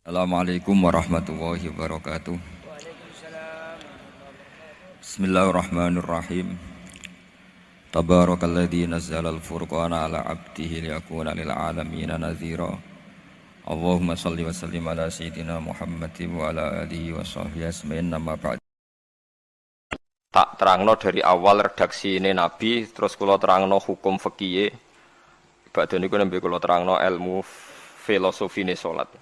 Assalamualaikum warahmatullahi wabarakatuh. Bismillahirrahmanirrahim. Tabarakalladzi nazzala al-furqana ala 'abdihi liyakuna lil 'alamin nadhira. Allahumma shalli wa sallim ala sayyidina Muhammadin wa ala alihi wa sahbihi ajmain. Amma ba'd. Tak terangno dari awal redaksi ini Nabi, terus kula terangno hukum fikih. Badhe niku nembe kula terangno ilmu filosofine salat.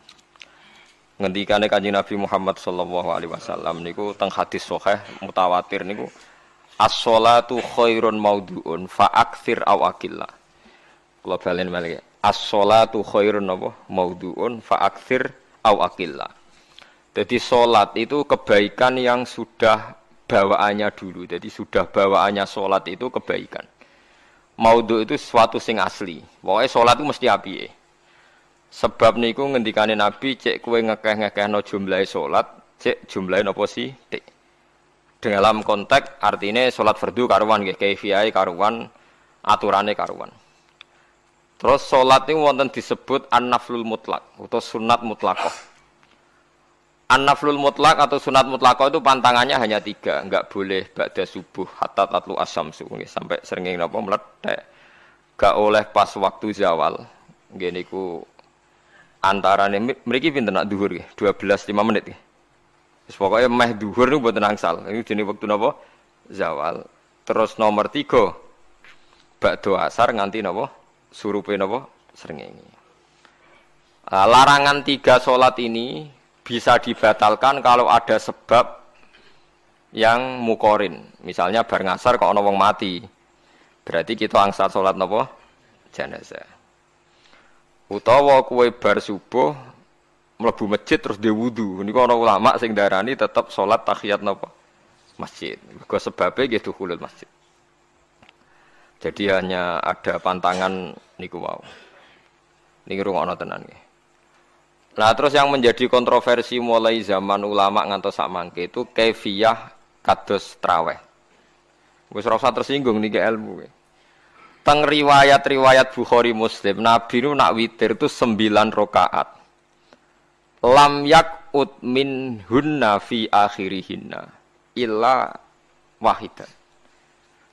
Ngendikane Kanjeng Nabi Muhammad sallallahu alaihi wasallam niku teng hadis sahih mutawatir niku as-sholatu khairun maudhu'un fa aktsir aw aqilla. Kula balen malih. As-sholatu khairun maudhu'un fa aktsir aw aqilla. Jadi salat itu kebaikan yang sudah bawaannya dulu. Jadi sudah bawaannya salat itu kebaikan. Maudhu' itu sesuatu sing asli. Pokoke salat itu mesti apike. Sebab niku ngendikane Nabi cek kowe ngekeh-ngekehno jumlahe salat, cek jumlahe napa sithik. Dalam konteks artine salat fardu karuan nggih, kaifiyahe karuan, aturane karuan. Terus salat niku wonten disebut an-naflul mutlak atau sunat mutlaqah. An-naflul mutlak atau sunat mutlaqah itu pantangannya hanya 3, enggak boleh ba'da subuh hatta tatlu asyamsu nggih, sampai srengenge napa mlethek. Enggak oleh pas waktu zawal. Nggih niku antarane mriki pinten nak dhuwur nggih 12:05 menit nggih. Wis pokoke meh dhuwur niku mboten angsal. Niku jenenge wektu napa? Zawal. Terus nomor 3 ba'da asar nganti napa? Surupe napa? Srengenge. Larangan 3 salat ini bisa dibatalkan kalau ada sebab yang mukorin. Misalnya bar ngasar kok ana wong mati. Berarti kita angsal salat napa? Jenazah. Utawa kowe bar subuh mlebu masjid terus dhe wudu. Niku ana ulama sing darani tetep salat tahiyat napa? Masjid. Mergo sebabe nggih dukhulul masjid. Jadi hanya ada pantangan niku wau. Niki rungokno tenan nggih. Nah, terus yang menjadi kontroversi mulai zaman ulama ngantos sak mangke itu kaifiyah kados traweh. Wis ora usah tersinggung niki ilmu nggih. Teng riwayat-riwayat Bukhari Muslim, Nabi nu nak witir itu 9 rakaat. Lam yakut min hunna fi akhirihinna illa wahidan.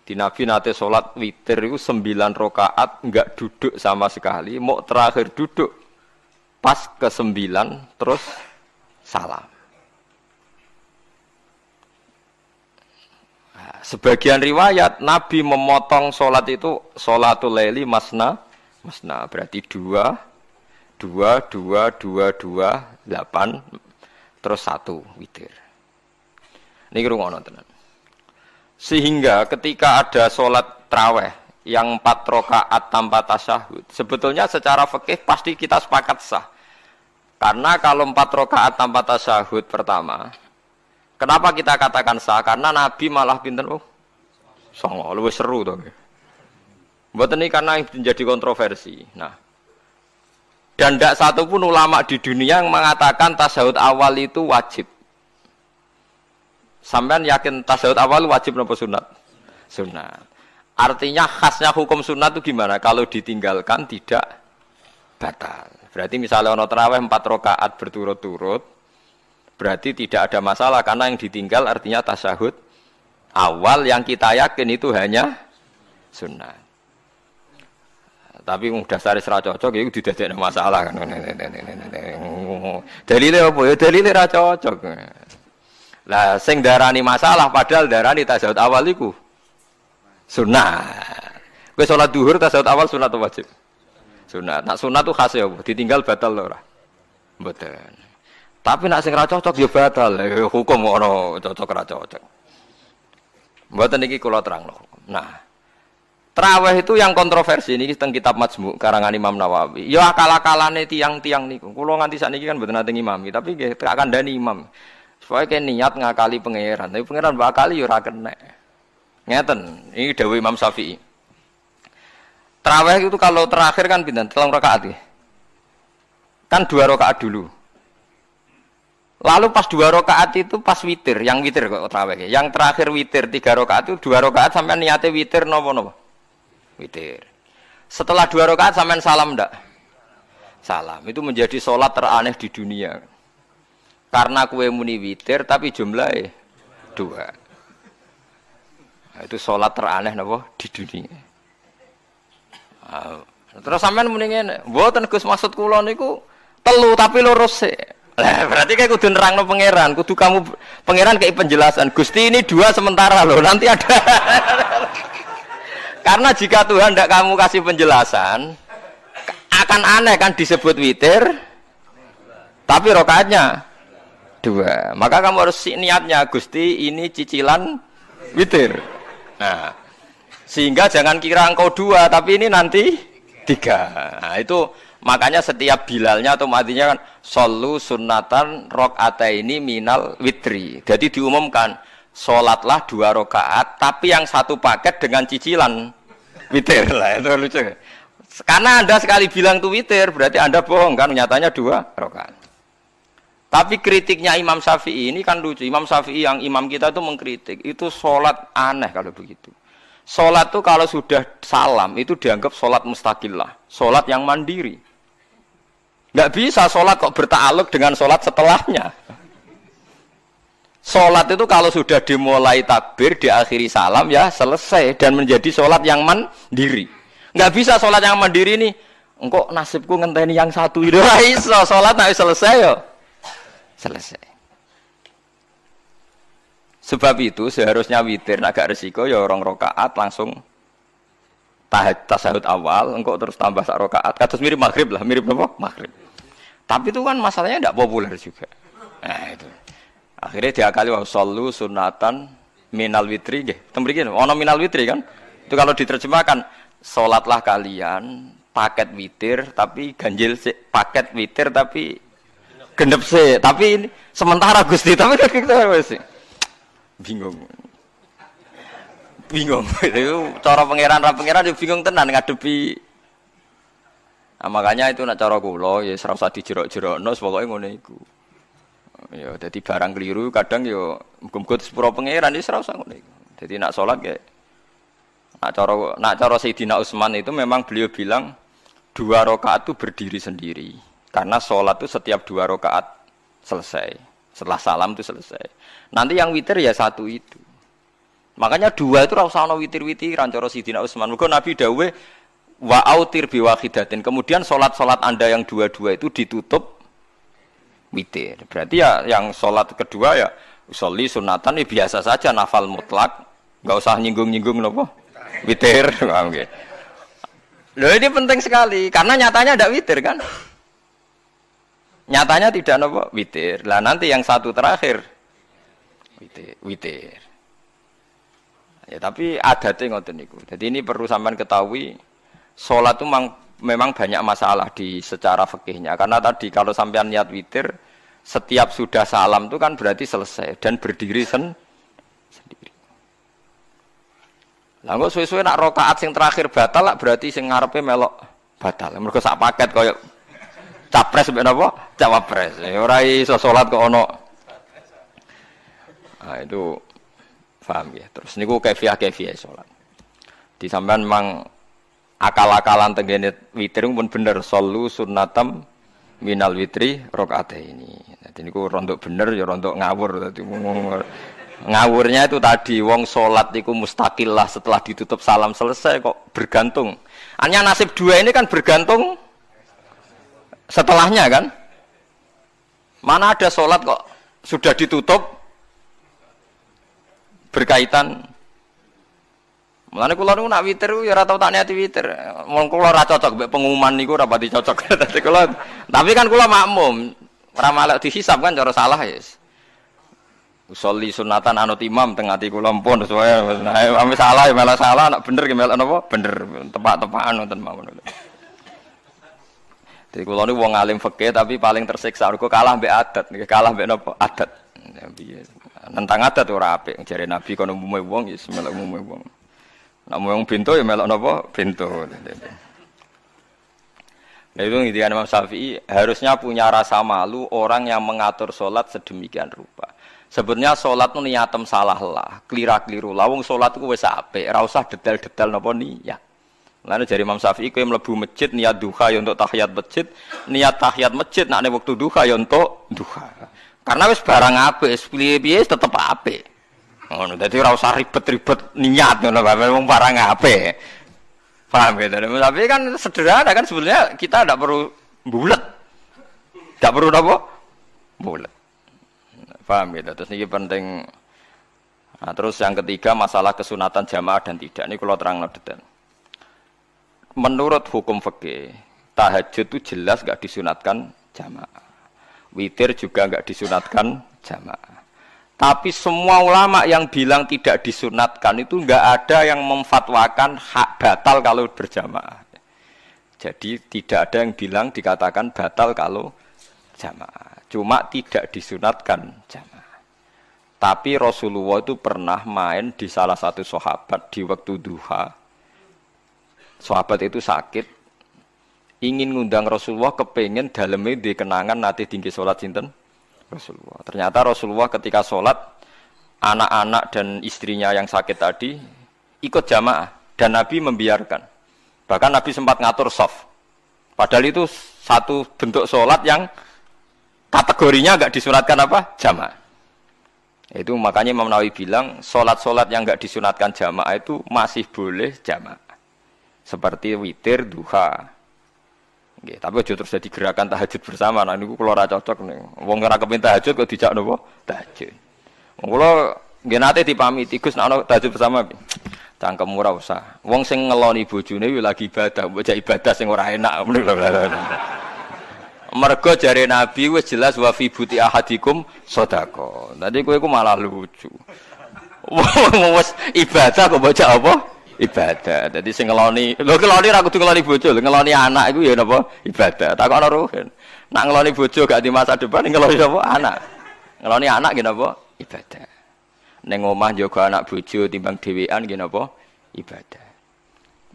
Di Nabi nate salat witir itu 9 rakaat enggak duduk sama sekali, mau terakhir duduk pas ke-9 terus salam. Sebagian riwayat Nabi memotong sholat itu sholatul laili masna berarti 2 8 terus 1 witir. Niki rungono tenan. Sehingga ketika ada sholat traweh yang 4 rakaat tanpa tasyahud, sebetulnya secara fikih pasti kita sepakat sah. Karena kalau 4 rakaat tanpa tasyahud pertama, kenapa kita katakan sah? Karena Nabi malah pinten songo, luwih seru to. Mboten iki karena yang menjadi kontroversi. Nah, dan tidak satu pun ulama di dunia yang mengatakan tasyahud awal itu wajib. Sampean yakin tasyahud awal wajib napa sunat? Sunat. Artinya khasnya hukum sunat itu gimana? Kalau ditinggalkan tidak batal. Berarti misalnya ono tarawih 4 rakaat berturut-turut, berarti tidak ada masalah karena yang ditinggal artinya tasyahud awal yang kita yakin itu hanya sunnah. Tapi dasar ra cocok iku didadekno masalah kan. Dalile apa ya? Dalile ra cocok. Lah sing darani masalah padahal darani tasyahud awal iku sunnah. Kowe salat zuhur tasyahud awal sunat atau wajib? Sunat. Nak sunat tuh khas ya, ditinggal batal ora? Mboten. Tapi nak sing ra cocok ya batal. Hukum ono cocok ra cocok. Mboten niki kula terangno. Nah, traweh itu yang kontroversi niki teng kitab Majmu' karangan Imam Nawawi. Ya akal-akalane tiang-tiang niku. Kula nganti sakniki kan mboten nate ngimami, tapi nggih tak kandhani imam. Supaya ke niat ngakali pangeran. Tapi pangeran bakali ya ora kena. Ngeten, ini dawuh Imam Syafi'i. Traweh itu kalau terakhir kan pinten? 3 rakaat nggih. Kan 2 rakaat dulu. Lalu pas 2 rakaat itu pas witir, yang witir kok tarawih. Yang terakhir witir 3 rakaat itu 2 rakaat sampai niate witir napa? Witir. Setelah 2 rakaat sampean salam ndak? Salam. Itu menjadi sholat teraneh di dunia. karena kue muni witir tapi jumlahnya 2. Nah, itu sholat teraneh napa di dunia. Terus sampean muni ngene, mboten Gus maksud kula niku 3 tapi lurus sik. Lah berarti kayak kudu nerangno pangeran, kudu kamu pangeran kayak penjelasan. Gusti ini 2 sementara loh, nanti ada. Karena jika Tuhan tidak kamu kasih penjelasan, akan aneh kan disebut witir, tapi rokaatnya 2. Maka kamu harus niatnya, Gusti ini cicilan witir. Nah, sehingga jangan kira engkau 2, tapi ini nanti 3. Nah, itu makanya setiap bilalnya atau matinya kan shollu sunnatan rok'ataini minal witri. Jadi diumumkan sholatlah 2 rakaat tapi yang satu paket dengan cicilan witir. Lah itu lucu. Karena Anda sekali bilang itu witir berarti Anda bohong kan, nyatanya 2 rakaat. Tapi kritiknya Imam Syafi'i ini kan lucu. Imam Syafi'i yang imam kita itu mengkritik itu sholat aneh kalau begitu. Sholat itu kalau sudah salam itu dianggap sholat mustaqillah, sholat yang mandiri. Nggak bisa sholat kok berta'aluk dengan sholat setelahnya. Sholat itu kalau sudah dimulai takbir, diakhiri salam ya selesai dan menjadi sholat yang mandiri. Nggak bisa sholat yang mandiri ini, engkau nasibku ngenteni yang satu itu iso sholat nggak selesai yo, selesai. Sebab itu seharusnya witir agak resiko ya 2 rakaat langsung tasahud awal, engkau terus tambah 1 rakaat. Kados mirip maghrib lah, mirip apa? Maghrib. Tapi itu kan masalahnya tidak populer juga. Nah itu. Akhirnya diakali wa shollu sunatan minal witri nggih. Teng mriki ana minal witri kan? Itu kalau diterjemahkan salatlah kalian paket witir tapi ganjil sih, paket witir tapi genep sih. Tapi ini sementara Gusti tapi kita wis bingung. Bingung. Itu cara pangeran bingung tenan ngadepi. Nah, makanya itu nak cara kula ya ora usah dijerok-jerokno pokoke ngono iku. Ya dadi barang keliru kadang ya muga-muga sepuro pangeran wis ora usah ngono iku. Dadi nak salat ya nak cara Sayyidina Utsman itu memang beliau bilang 2 rakaat itu berdiri sendiri. Karena salat itu setiap 2 rakaat selesai. Setelah salam itu selesai. Nanti yang witir ya 1 itu. Makanya 2 itu ora usah ana witir-witiran cara Sayyidina Utsman. Muga Nabi dawuh wa autir biwahidatin. Kemudian sholat-sholat Anda yang 2 itu ditutup witir. Berarti ya yang sholat kedua ya sholli sunatan ya biasa saja nafal mutlak, enggak usah nyinggung-nyinggung napa witir. Loh ini penting sekali karena nyatanya tidak witir kan? Nyatanya tidak napa witir. Lah nanti yang 1 terakhir witir. Ya tapi adatnya ngoten niku. Jadi ini perlu sampean ketahui. Sholat itu memang banyak masalah di secara fikihnya karena tadi kalau sampean niat witir setiap sudah salam itu kan berarti selesai dan berdiri sendiri. Lah kok suwe-suwe nak rakaat sing terakhir batal lah berarti sing ngarepe melok batal. Mergo sak paket koyo capres mbek napa? Cawapres. Ora iso salat kok ono. Nah itu paham ya. Terus niku kaifiah salat. Di sampean memang akal-akalan tenggene witir pun bener shollu sunnatam minal witri rakaataini. Dadi niku rontok bener ya rontok ngawur dadi ngawurnya itu tadi wong salat iku mustaqillah setelah ditutup salam selesai kok bergantung. Hanya nasib 2 ini kan bergantung setelahnya kan? Mana ada salat kok sudah ditutup berkaitan. Mulane kula niku nak witir ya ora tau tak niati witir. Wong kula ora cocok mbek pengumuman niku ora pati cocok. Dadi kula tapi kan kula makmum, ora malek dihisab kan cara salah ya. Usolli sunatan anut imam teng ati kula mpun sesuai. Nah, ame salah ya malah salah, nak bener ki melok napa? Bener, tepak-tepakan wonten mawon. Jadi kula niku wong alim fikih tapi paling tersiksa mergo kalah mbek adat, kalah mbek napa? Adat. Nentang adat ora apik. Jare Nabi kono umume wong ya melok umume wong. Nak wong bento ya melok napa? Bento. Nah itu ngintikan Imam Syafi'i harusnya punya rasa malu orang yang mengatur sholat sedemikian rupa. Sebetulnya sholat itu niatem salah lah, kelira-keliru lah. Wong sholat itu wis apik, ora usah detail-detail napa niat. Lalu dari Imam Syafi'i kowe mlebu masjid niat duha ya untuk tahiyat masjid, niat tahiyat masjid nak nek wektu duha ya untuk duha. Karena wis barang apik, wis piye-piye tetep apik. Ngono, dadi ora usah ribet-ribet niat ngono, wong barang apik. Paham ya? Tapi kan sederhana kan sebenarnya kita tidak perlu bulat. Tidak perlu apa? Bulat. Paham ya? Terus ini penting. Nah, terus yang ketiga masalah kesunatan jamaah dan tidak. Ini kalau terang detail. Menurut hukum fikih, tahajud itu jelas nggak disunatkan jamaah. Witir juga nggak disunatkan jamaah. Tapi semua ulama yang bilang tidak disunatkan itu nggak ada yang memfatwakan hak batal kalau berjamaah. Jadi tidak ada yang bilang dikatakan batal kalau jamaah. Cuma tidak disunatkan jamaah. Tapi Rasulullah itu pernah main di salah satu sahabat di waktu duha. Sahabat itu sakit, ingin ngundang Rasulullah, kepengen dalamnya di kenangan nanti tinggi sholat sinten Rasulullah. Ternyata Rasulullah ketika sholat, anak-anak dan istrinya yang sakit tadi ikut jamaah dan Nabi membiarkan. Bahkan Nabi sempat ngatur shaf. Padahal itu satu bentuk sholat yang kategorinya enggak disunatkan apa? Jamaah. Itu makanya Imam Nawawi bilang sholat-sholat yang enggak disunatkan jamaah itu masih boleh jamaah. Seperti witir, duha. Nggih, tapi aja terus jadi gerakan tahajud bersama. Nah niku kula ora cocok nih. Wong ora kepen tahajud kok dijak napa? Tahajud. Wong kula nggih nate dipamiti Gus nek ana tahajud bersama. Cangkem ora usah. Wong sing ngeloni bojone yo lagi ibadah, mbok ibadah sing ora enak. Mergo jare Nabi wis jelas wa fi buti ahadikum sedekah. Dadi kowe iku malah lucu. Wong wis ibadah kok mbok apa? Ibadah. Jadi sing ngeloni, lho ngeloni ra kudu ngeloni bojo, ngeloni anak iku ya napa? Ibadah. Takokno ruhen. Nak ngeloni bojo gak di masa depan ngeloni apa? Anak. Ngeloni anak nggih napa? Ibadah. Ning omah njaga anak bojo timbang dhewean nggih napa? Ibadah.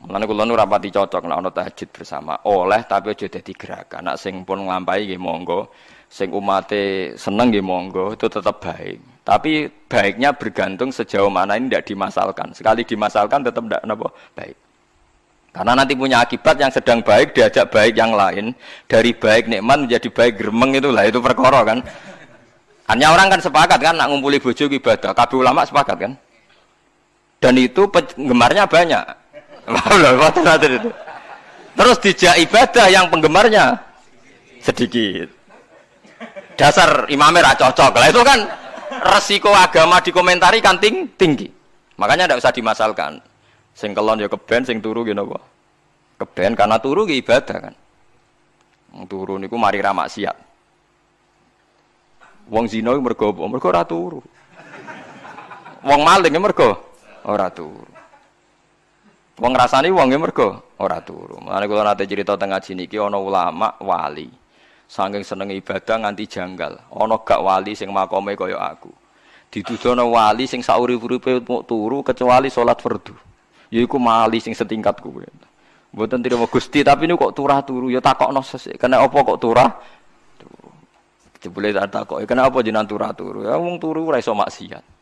Mulane kula nu rapati cocok nek ana tahajud bersama. Oleh tapi aja dadi gerakan. Nak sing pun nglampahi nggih monggo. Sing umate seneng nggih monggo, itu tetap baik. Tapi baiknya bergantung sejauh mana ini tidak dimasalkan. Sekali dimasalkan tetap tidak baik. Karena nanti punya akibat yang sedang baik diajak baik yang lain. Dari baik nikmat menjadi baik gremeng itulah itu perkara kan. Hanya orang kan sepakat kan nak ngumpuli bojo ibadah. Kabeh ulama sepakat kan. Dan itu penggemarnya banyak. Terus dijak ibadah yang penggemarnya sedikit. Dasar imamnya ra cocok. Lah itu kan resiko agama dikomentari kan tinggi. Makanya tidak usah dimasalkan. Sing kelon ya keben, sing turu ya napa? Keben karena turu ki ibadah kan. Wong turu niku mari ra maksiat. Wong zina iku mergo apa? Mergo ora turu. Wong maling ya mergo ora turu. Wong ngrasani wong ya mergo ora turu. Mulane kula nate cerita teng ngaji niki ana ulama wali. Saking seneng ibadah nganti janggal. Ana gak wali sing makome kaya aku. Dituduhno wali sing saurip-uripe turu kecuali salat fardu. Yaiku wali sing setingkat kuwi. Mboten trimo Gusti tapi niku kok turah turu ya takokno sesuk. Kena apa kok turah? Turu. Jebule tak takoki, kena apa jenengan turah turu? Ya wong turu ora iso maksiat.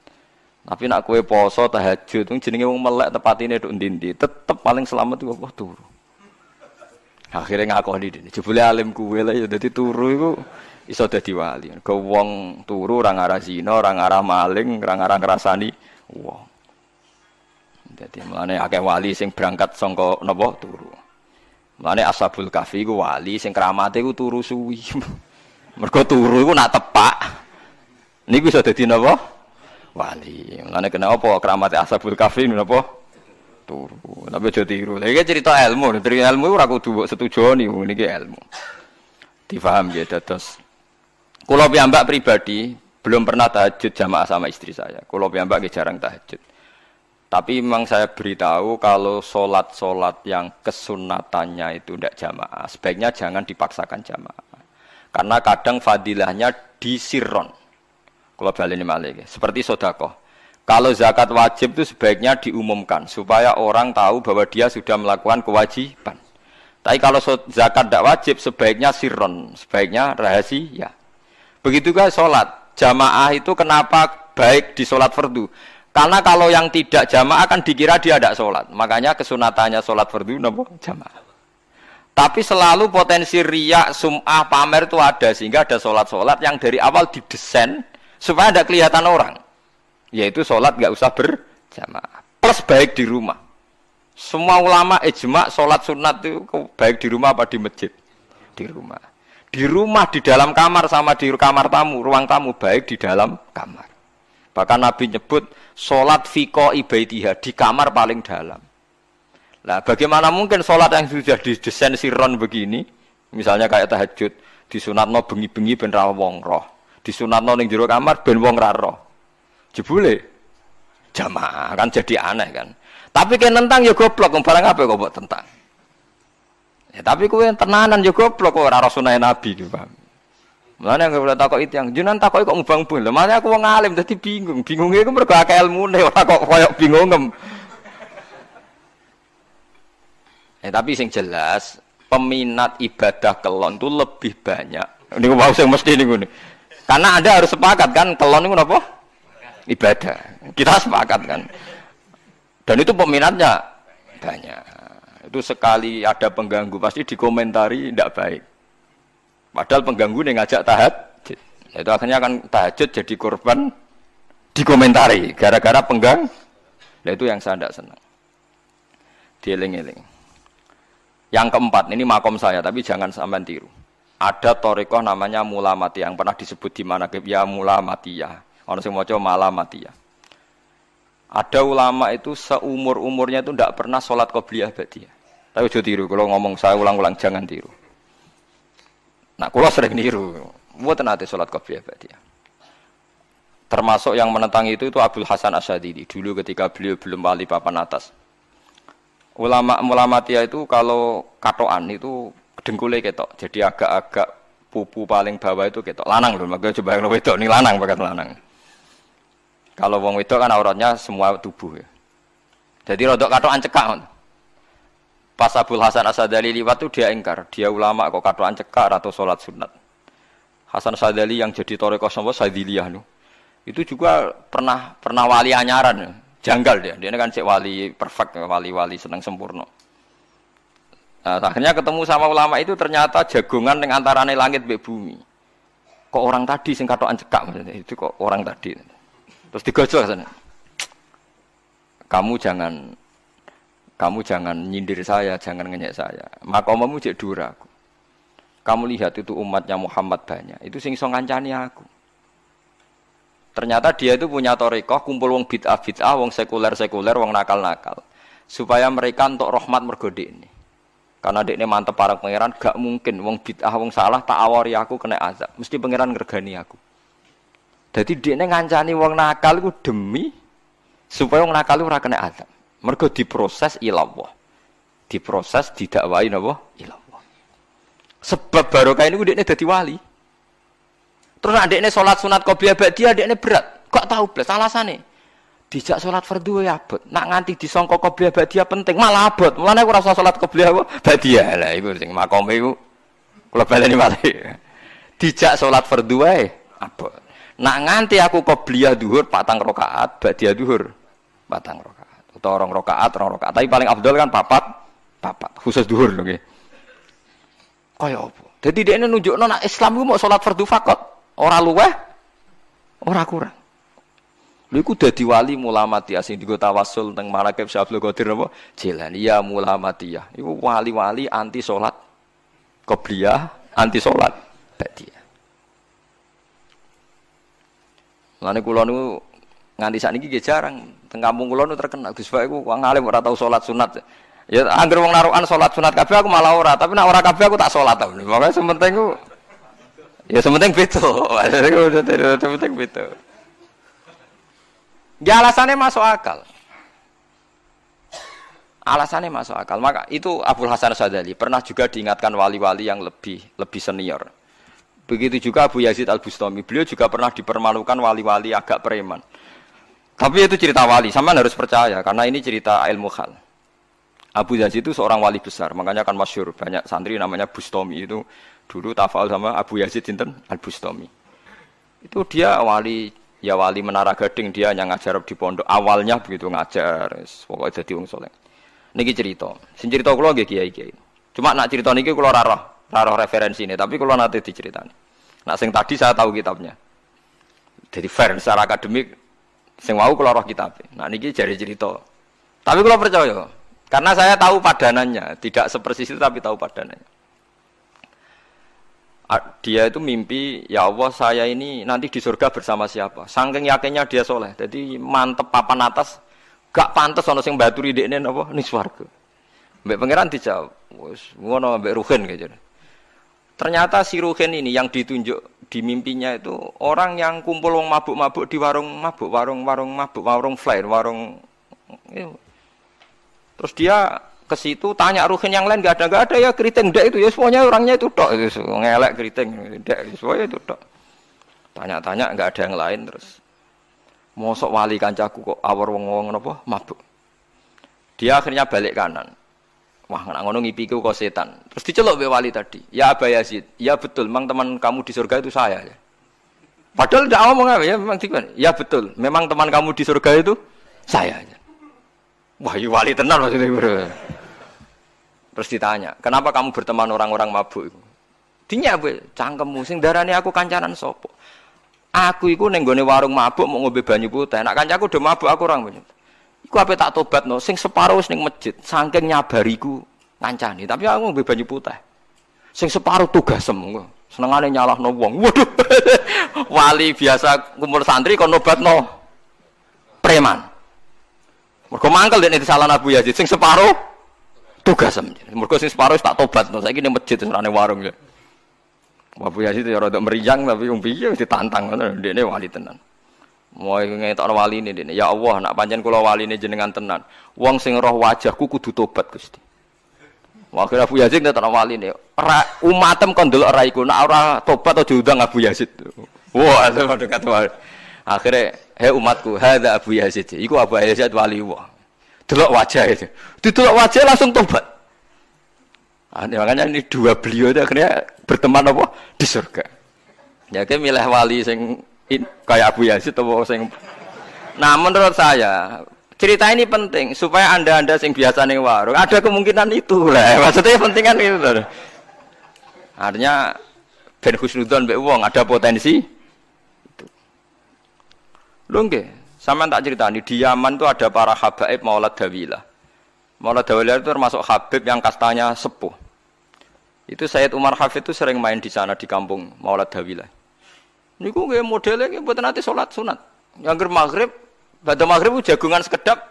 Tapi nak kowe poso tahajud jenenge wong melek tepatine nduk ndi-ndi, tetep paling selamat iku apa turu. Akhirnya ngakoni dene. Jebule alim kuwe lah ya dadi turu iku iso dadi wali. Ke wong turu ora ngarah zina, ora ngarah maling, ora ngarah ngrasani wong. Dadi mulane akeh wali sing berangkat saka napa turu. Mulane Ashabul Kahfi iku wali sing kramate iku turu suwi. Mergo turu iku nak tepak. Niku iso dadi napa? Wali. Mulane kena apa kramate Ashabul Kahfi napa? Turu, tapi aja tiru. Iki cerita ilmu, dari ilmu ora kudu mbok setujoni niki ilmu. Difaham ya dados. Kula piyambak pribadi belum pernah tahajud jamaah sama istri saya. Kula piyambak jarang tahajud. Tapi memang saya beritahu kalau salat-salat yang kesunatannya itu tidak jamaah, sebaiknya jangan dipaksakan jamaah. Karena kadang fadilahnya disirron. Kula baleni malih seperti sedekah. Kalau zakat wajib itu sebaiknya diumumkan supaya orang tahu bahwa dia sudah melakukan kewajiban. Tapi kalau zakat tidak wajib sebaiknya sirron, sebaiknya rahasia. Begitu juga sholat jamaah itu kenapa baik di sholat fardu? Karena kalau yang tidak jamaah kan dikira dia tidak sholat. Makanya kesunatannya sholat fardu napa jamaah. Tapi selalu potensi riya, sum'ah, pamer itu ada sehingga ada sholat-sholat yang dari awal didesain supaya tidak kelihatan orang. Yaitu sholat nggak usah berjamaah. Plus baik di rumah. Semua ulama ijma sholat sunat itu baik di rumah apa di masjid? Di rumah. Di rumah, di dalam kamar sama di kamar tamu, ruang tamu baik di dalam kamar. Bahkan Nabi nyebut sholat fiko ibaitiha di kamar paling dalam. Nah, bagaimana mungkin sholat yang sudah didesain siron begini, misalnya kayak tahajud, disunatno bengi-bengi ben ra wong roh, disunatno ning jero kamar ben wong ra roh. Jebule jamaah kan jadi aneh kan. Tapi kan tentang ya goblok, barang apa kok mbok tentang. Ya tapi kowe tenanan ya goblok kok ora sunah Nabi iki, Pak. Mulane nek ora takok itu yang jenengan takoki kok mubang-bang. Lha makane aku wong alim dadi bingung. Bingunge iku mergo akeh ilmune ora kok koyo bingungem. Tapi yang jelas peminat ibadah kelon itu lebih banyak. Ini mau saya mesti ini. Karena Anda harus sepakat kan kelon itu apa? Ibadah. Kita sepakat kan. Dan itu peminatnya banyak. Itu sekali ada pengganggu pasti dikomentari tidak baik. Padahal pengganggu yang ngajak tahajud. Itu akhirnya kan tahajud jadi korban dikomentari gara-gara penggang. Nah itu yang saya tidak senang. Dieling-eling. Yang keempat, ini makom saya, tapi jangan sampai tiru. Ada thariqah namanya Mulamatiyah, yang pernah disebut di mana ya Mulamatiyah. Orang yang mau coba Malamatiyah. Ada ulama itu seumur-umurnya itu tidak pernah sholat qobliyah ba'diyah. Tapi jangan tiru, kalau ngomong saya ulang-ulang jangan tiru. Nah, kalau sering tiru, buat nanti sholat qobliyah ba'diyah. Termasuk yang menentang itu Abdul Hasan Asyadili. Dulu ketika beliau belum wali papan atas. Ulama Mulamatiyah itu kalau katoan itu dengkulnya ketok, jadi agak-agak pupu paling bawah itu ketok. Lanang loh, makanya coba yang wedok ini lanang, bakat lanang. Kalau wong wedok kan auratnya semua tubuh ya. Jadi rodok katoan cekak. Pas Abdul Hasan Asyadili liwat itu dia ingkar, dia ulama kok katoan cekak atau sholat sunat. Hasan Asyadili yang jadi thariqah sama Sadiliyah itu juga pernah wali anyaran ya. Janggal dia kan cek wali perfect, wali senang sempurna. Nah, akhirnya ketemu sama ulama itu ternyata jagongan yang antarane langit be bumi. Kok orang tadi sing katokan cekak maksudnya itu kok orang tadi. Terus digojol sana. Kamu jangan nyindir saya, jangan ngenyek saya. Makomamu cek duraku. Kamu lihat itu umatnya Muhammad banyak. Itu sing iso ngancani aku. Ternyata dia itu punya thariqah kumpul wong bid'ah, wong sekuler, wong nakal. Supaya mereka untuk rahmat mergo ini. Karena dekne mantep para pangeran, gak mungkin wong bid'ah, wong salah tak awari aku kena azab. Mesti pangeran ngergani aku. Jadi dekne ngancani wong nakal iku demi supaya wong nakal ora kena azab. Mergo diproses ilallah. Diproses didakwahi napa? Ilallah. Sebab barokah ini dekne dadi wali. Terus adekne sholat sunat qobliyah ba'diyah adekne berat. Kok tahu blas alasane? Dijak sholat fardhu ya abot. Nak nganti disangka qobliyah ba'diyah penting malah abot. Mulane aku ora usah sholat qobliyah ba'diyah. Lah iku sing makome iku kula baleni malih. Dijak sholat fardhu wae abot. Nak nganti aku qobliyah zuhur 4 rakaat, ba'diyah zuhur 4 rakaat. Utawa 2 rakaat, 2 rakaat. Tapi paling afdal kan 4 khusus zuhur lho nggih. Kaya apa? Dadi dekne nunjukno nek Islam ku mau sholat fardhu faqat. Ora luweh, ora kurang. Lha iku dadi wali Mulamatiyah sing digo tawasul teng Manaqib Syekh Abdul Qadir apa? Jilani ya Mulamatiyah. Iku wali-wali anti salat qobliyah, anti salat ba'diyah. Lane kula niku nganti sakniki nggih jarang teng kampung kula niku terkenal Gus Pak iku wong alim ora tau salat sunat. Ya anggere wong narukan salat sunat kabeh aku malah ora, tapi nek ora kabeh aku tak salat ta. Makane sementing ku ya sementing betul, sementing betul. Ya alasannya masuk akal. Alasannya masuk akal. Maka itu Abdul Hasan Asyadili pernah juga diingatkan wali-wali yang lebih senior. Begitu juga Abu Yazid Al-Bustami. Beliau juga pernah dipermalukan wali-wali agak preman. Tapi itu cerita wali, sampean harus percaya karena ini cerita ilmu hal. Abu Yazid itu seorang wali besar, makanya kan masyhur banyak santri namanya Bustami itu. Dulu tafal sama Abu Yazid sinten Al-Bustami. Itu dia wali Menara Gading, dia yang ngajar di pondok. Awalnya begitu ngajar, pokoknya jadi wong saleh. Niki cerita. Sing cerita kula nggih kiai-kiai. Cuma nak cerita niki kula ora roh referensine, tapi kula nate diceritani. Nak sing tadi saya tahu kitabnya. Jadi fair secara akademik sing wau kula roh kitab. Nah niki jare cerita. Tapi kula percaya karena saya tahu padanannya, tidak sepersis itu tapi tahu padanannya. Dia itu mimpi, ya Allah saya ini nanti di surga bersama siapa. Saking yakinnya dia soleh, jadi mantep papan atas, gak pantas ono sing baturi dekne napa ning swarga. Mbek pangeran dijawab, wis ngono mbek Ruhin gitu. Ternyata si Ruhin ini yang ditunjuk di mimpinya itu orang yang kumpul wong mabuk-mabuk di warung mabuk, warung flare, warung. Terus dia ke situ tanya Ruhin yang lain enggak ada ya keriting ndak itu ya semuanya orangnya itu tok itu ngelek keriting ndak semuanya itu tok. Tanya-tanya enggak ada yang lain terus. Mosok wali kancaku kok awor wong-wong napa mabuk. Dia akhirnya balik kanan. Wah, nak ngono ngipiku kok setan. Terus diceluk mbek wali tadi. Ya Aba Yazid, ya betul memang teman kamu di surga itu saya ya. Padahal ndak ngomong apa ya memang dikon. Ya betul, memang teman kamu di surga itu saya aja. Wah, wali tenan maksudnya bro. Terus ditanya, kenapa kamu berteman orang-orang mabuk itu? Dinya be, cangkemmu sing darane aku kancanan sopo. Aku iku ning gone warung mabuk mau ngombe banyu putih. Nak kancaku do mabuk aku orang banyu. Iku ape tak tobatno, sing separo wis ning masjid, saking nyabariku ngancani, tapi aku ngombe banyu putih. Sing separo tugasem. Senengane nyalahno wong. Waduh. Wali biasa kumpul santri kon nobatno preman. Mergo mangkel dene disalah Abu Yazid sing separo tugas. Mergo sing separo tak tobat no saiki ning masjid serane warung ya. Abu Yazid ya rada meriang tapi wong piye ditantang ngono dene wali tenan. Mau ngetokno waline dene. Ya Allah nak pancen kula waline jenengan tenan. Wong sing roh wajahku kudu tobat Gusti. Akhire Abu Yazid ngetokno waline. Umatem kon delok ora iku nek ora tobat aja diundang Abu Yazid. Wah, dekat wae. Akhirnya, hei umatku, hadza Abu Yazid. Iku Abu Yazid wali Allah. Delok wajah itu. Didelok wajah langsung tobat. Makanya ini dua beliau itu akhirnya berteman apa? Di surga. Ya kan milih wali sing kayak Abu Yazid atau sing. Nah, menurut saya, cerita ini penting supaya Anda sing biasa ning warung ada kemungkinan itu lah. Maksudnya pentingan itu. Artinya ben husnudzon mbek wong ada potensi. Lho nggih, sampean tak critani di Yaman itu ada para habaib Maulad Dawilah. Maulad Dawilah itu termasuk habib yang kastanya sepuh. Itu Sayyid Umar Hafid itu sering main di sana di kampung Maulad Dawilah. Niku nggih modele nggih mboten nate salat sunat. Yang maghrib, badhe maghrib jagungan sekedap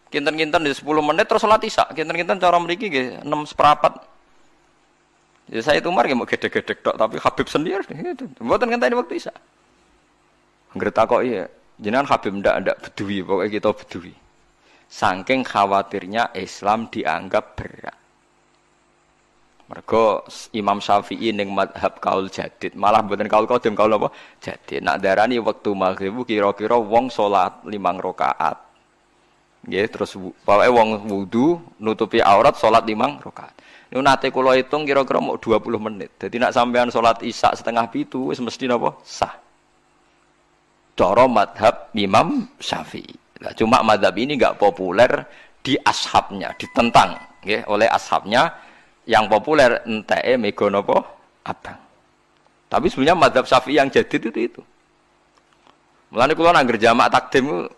kinten-kinten di 10 menit terus salat Isya. Kinten-kinten cara mriki nggih 6:04. Ya Sayyid Umar nggih mau gedhe-gedhe tok tapi habib sendiri gitu. Mboten ngenteni waktu Isya. Angger takoki jenengan Habib ndak bedui, pokoknya kita bedui. Saking khawatirnya Islam dianggap berat. Mergo Imam Syafi'i ning mazhab kaul jadid, malah mboten kaul qadim kaul apa? Jadid. Nak darani wektu maghrib kira-kira wong salat 5 rakaat. Nggih, terus pokoke wong wudu nutupi aurat salat 5 rakaat. Niku nate kula hitung kira-kira mau 20 menit. Dadi nak sampean salat Isya 6:30 wis mesti napa? Sah. Cara madhab Imam Syafi'i. Nah, cuma madhab ini enggak populer di ashabnya, ditentang ya, oleh ashabnya. Yang populer enteke mega napa abang. Tapi sebenarnya madhab Syafi'i yang jadid itu. Mulane kula nangger jamak takdim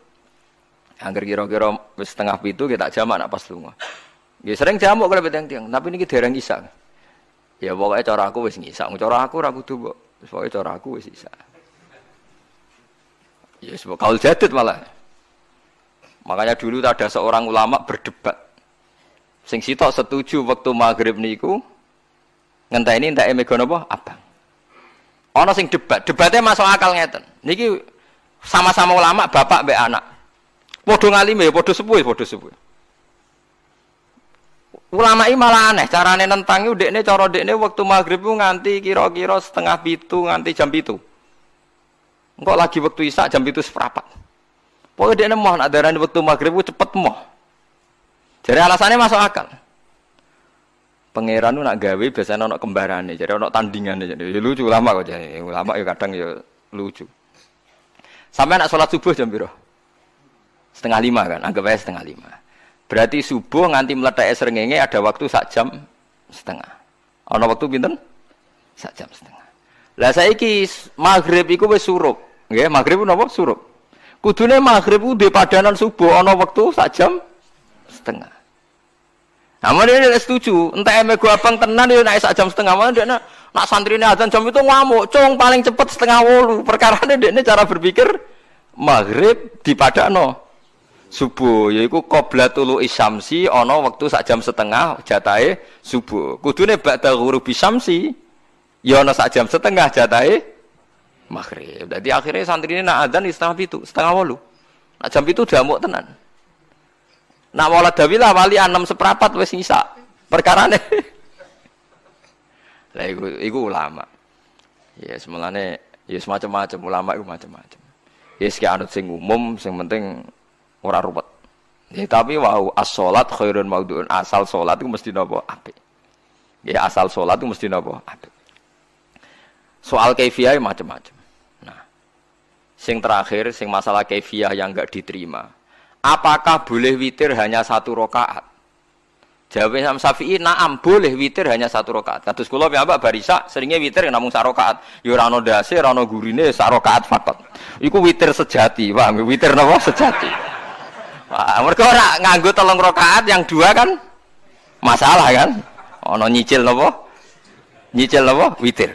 angger kira-kira wis 6:30 kita jamak nak pas lunga. Nggih sering jamak kalau tiang-tiang, tapi niki dereng Isya. Ya pokoke cara aku wis ngisa, cara aku ora kudu kok. Pokoke cara aku wis Isya. Ya sebab kaul jadid malah. Makanya dulu ada seorang ulama berdebat. Sing sitok setuju waktu maghrib niku ngenteni enteke mega napa abang. Ana sing debatnya masuk akal ngeten. Niki sama-sama ulama bapak mbek anak. Padha ngalime padha sepuh. Ulama iki malah aneh carane nentangi ndekne cara ndekne waktu maghrib ku nganti kira-kira 6:30 nganti jam 7. Engko lagi waktu Isya jam 7:15. Pokoke dekne moh nak darani waktu maghrib ku cepet moh. Jadi alasannya masuk akal. Pangeran nak gawe biasanya ana kembarane, jadi ana tandingane. Jadi lucu ulama kok jadi. Ulama ya kadang ya lucu. Sampai nak sholat subuh jam piro? 4:30 kan, anggap aja 4:30. Berarti subuh nganti meletak srengenge ada waktu sak jam setengah. Ana wektu pinten? Sak jam setengah. Lah saiki maghrib iku wis surup. Nggih, maghrib napa surup. Kudune maghrib ku di padanan subuh ana wektu sak jam setengah. Amun ini setuju, entah mego abang tenan yo nek sak jam setengah mana dekne nak santrine azan jam itu ngamuk, cung paling cepet 7:30. Perkarane dekne cara berpikir maghrib dipadakno subuh, yaiku qoblatul isyamsi ana wektu sak jam setengah jatahe subuh. Kudune ba'da ghurubi syamsi ya ana sak jam setengah jatahe maghrib. Dadi akhirnya santrine nak azan setengah 7, 7:30. Nak jam itu damuk tenan. Nak wala dawilah wali 6:15 wis ngisa. Perkarane. Lah iku ulama. Ya semulane ya semacam-macam ulama iku macam-macam. Ya sik anut sing umum, sing penting ora ruwet. Ya tapi wau as-shalat khairun maudhu'un. Asal salat iku mesti napa? Apik. Ya asal salat iku mesti napa? Apik. Soal kaifiyah macam-macam. Nah, sing terakhir sing masalah kaifiyah yang enggak diterima. Apakah boleh witir hanya 1 rakaat? Jawabnya Imam Syafi'i, na'am boleh witir hanya 1 rakaat. Kados kula piyambak barisa seringnya witir namung 1 rakaat. Ya ora ana ndase, ora ana gurine, 1 rakaat fakot. Iku witir sejati, paham? Witir napa sejati. Wah, mergo ora nganggo 3 rakaat yang 2 kan masalah kan? Ana nyicil napa? Nyicil napa? Witir.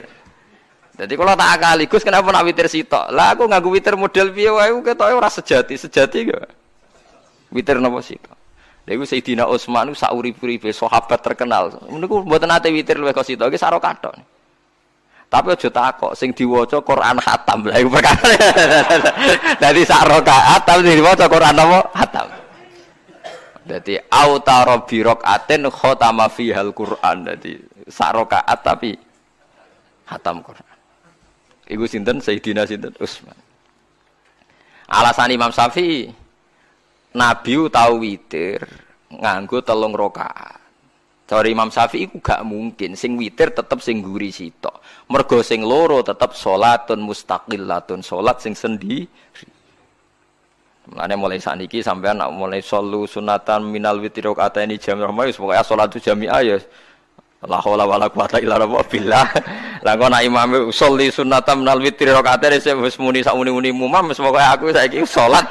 Jadi kalau tak akali, Gus kenapa nak witir sitok? Lah aku nganggo witir model piye wae ketoke ora sejati, sejati kok. Witir napa sitok? Lha iku Sayyidina Utsman ku sak urip-uripe sahabat terkenal. Niku mboten nate witir luwih kok sitok, iki sak rakaat. Tapi aja takok sing diwaca Quran khatam. Lah iku perkara. Dadi sak rakaat tapi diwaca Quran apa? Khatam. Dadi autara bi rakaatin khatama fihal Quran. Dadi sak rakaat tapi khatam Quran. Iku sinten Sayyidina sinten Utsman. Alasan Imam Syafi'i Nabi tahu witir nganggo 3 rakaat. Cara Imam Syafi'i ku gak mungkin sing witir tetep sing guri sitok. Mergo sing loro tetep salatun mustaqillatun, salat sing sendiri. Mulane mulai saniki sampean nak mulai solu sunatan minal witri rakaataini jami'ah wis pokoke salat jami'ah ya la haula wala quwata illa billah. Lah kok nak imame sholli sunatan minal witri rakaataini wis muni sak muni-muni mumam wis pokoke aku saiki salat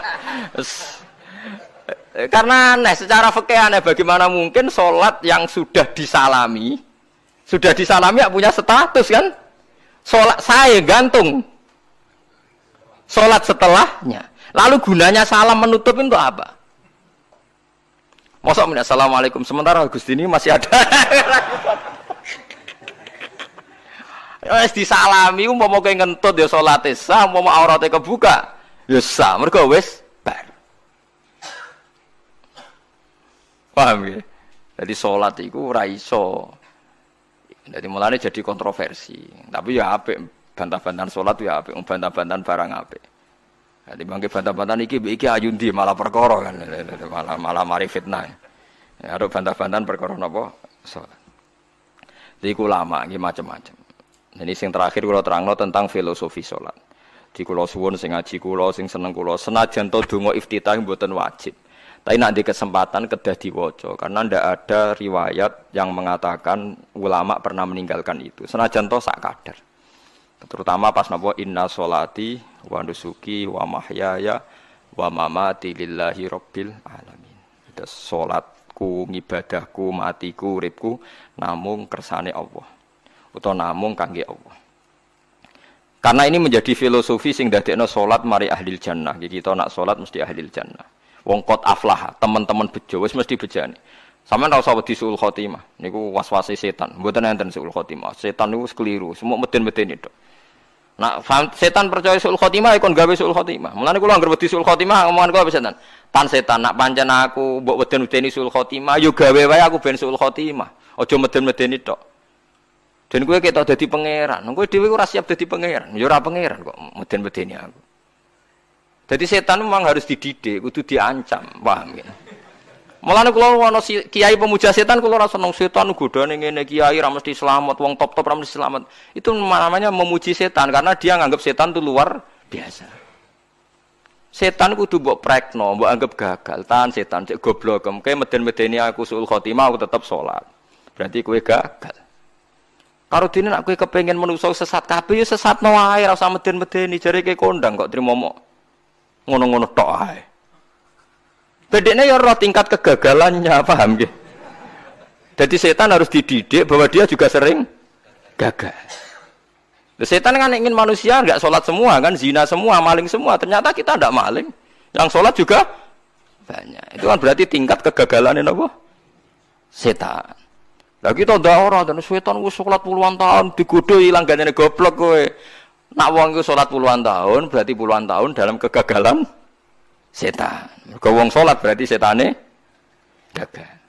karena aneh, secara fikih aneh bagaimana mungkin sholat yang sudah disalami ya punya status kan? Sholat saya gantung sholat setelahnya. Lalu gunanya salam menutup itu apa? Mosok menit assalamualaikum sementara Gusti ini masih ada. Wis disalami umpama kowe ngentut ya salate sah, umpama aurate kebuka ya sah. Mergo wis bar. Paham ya? Jadi sholat itu ora iso. Jadi mulane jadi kontroversi. Tapi ya apik bantah-bantahan sholat ya apik, bantah-bantahan barang apik. Jadi mangke bantah-bantahan iki ayundi malah perkara kan. Malah mari fitnah. Ya ada bantah-bantahan perkara napa? Sholat. Jadi ulama iki macam-macam. Jadi sing terakhir kula terangno tentang filosofi sholat. Di kula suwun sing ngaji kula sing seneng kula senajan to donga iftitah mboten wajib. Tapi nak di kesempatan kedah diwaca karena ndak ada riwayat yang mengatakan ulama pernah meninggalkan itu. Senajan to sak kadar. Terutama pas napa inna sholati wa nusuki wa mahyaya wa mamati lillahi rabbil alamin. Itu salatku, ngibadahku, matiku, uripku namung kersane Allah. Utawa namung kangge Allah. Karena ini menjadi filosofi sing dadekno salat mari ahlil jannah. Kita nak salat mesti ahlil jannah. Wong kot aflah, teman-teman bejo wis mesti bejane. Sampeyan ora usah wedi suul khotimah. Niku waswase setan. Mboten enten suul khotimah. Setan niku keliru, semua meden-medeni tok. Nak setan percaya suul khotimah ikon gawe suul khotimah. Mulane kula anggere wedi suul khotimah omongan kula setan. Tan setan nak pancen aku mbok weden-wedeni suul khotimah, yo gawe wae aku ben suul khotimah. Aja meden-medeni tok. Dan kowe ketok dadi pangeran. Kowe dhewe ora siap dadi pangeran. Ya ora pangeran kok meden-medeni aku. Jadi setan memang harus dididik, kudu diancam, paham ya? Mulane kula ana kiai pemuja setan kula ora seneng setan godane ngene kiai ra mesti selamat, wong top-top ra mesti selamat. Itu namanya memuji setan karena dia nganggap setan itu luar biasa. Setan kudu mbok prekno, mbok anggap gagal, tan setan cek goblok, kowe meden-medeni aku suul khotimah aku tetep salat. Berarti kowe gagal. Karo dene nek kowe kepengin menungso sesat kabeh ya sesatno wae ora usah meden-medeni jare kowe kondang kok trimo ngono-ngono tok ae. Bedene ya roh tingkat kegagalannya, paham nggih? Jadi setan harus dididik bahwa dia juga sering gagal. Setan kan ingin manusia enggak sholat semua kan, zina semua, maling semua. Ternyata kita enggak maling. Yang sholat juga banyak. Itu kan berarti tingkat kegagalan apa? Setan. Lah kita ndak ora dan setan wis salat puluhan tahun digodho ilang gandene goblok kowe. Nak wong iku salat puluhan tahun berarti puluhan tahun dalam kegagalan setan. Mergo wong salat berarti setane gagal.